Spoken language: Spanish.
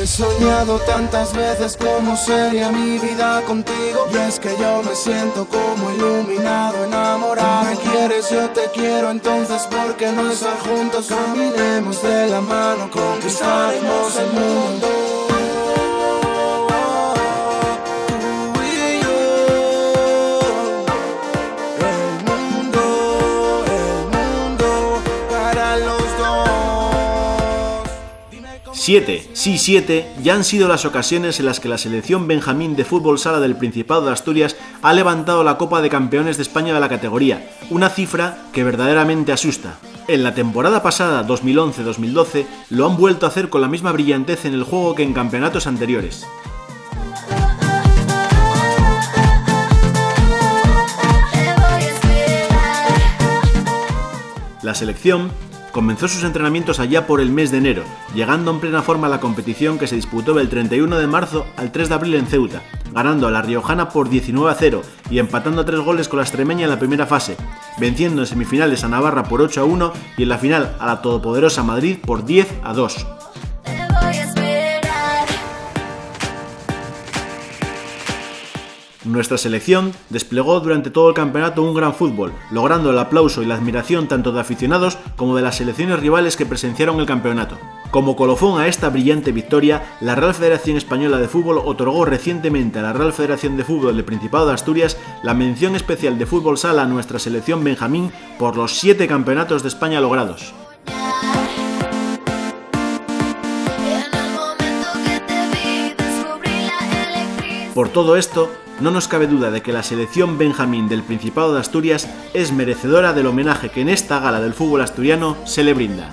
soñado tantas veces cómo sería mi vida contigo, y es que yo me siento como iluminado, enamorado. Me quieres, yo te quiero, entonces ¿por qué no estar juntos? Caminemos de la mano, conquistaremos el mundo. Siete ya han sido las ocasiones en las que la selección Benjamín de fútbol sala del Principado de Asturias ha levantado la Copa de Campeones de España de la categoría, una cifra que verdaderamente asusta. En la temporada pasada, 2011-2012, lo han vuelto a hacer con la misma brillantez en el juego que en campeonatos anteriores. La selección comenzó sus entrenamientos allá por el mes de enero, llegando en plena forma a la competición que se disputó del 31 de marzo al 3 de abril en Ceuta, ganando a la riojana por 19-0 y empatando a 3 goles con la extremeña en la primera fase, venciendo en semifinales a Navarra por 8-1 y en la final a la todopoderosa Madrid por 10-2. Nuestra selección desplegó durante todo el campeonato un gran fútbol, logrando el aplauso y la admiración tanto de aficionados como de las selecciones rivales que presenciaron el campeonato. Como colofón a esta brillante victoria, la Real Federación Española de Fútbol otorgó recientemente a la Real Federación de Fútbol del Principado de Asturias la mención especial de fútbol sala a nuestra selección Benjamín por los 7 campeonatos de España logrados. Por todo esto, no nos cabe duda de que la selección Benjamín del Principado de Asturias es merecedora del homenaje que en esta gala del fútbol asturiano se le brinda.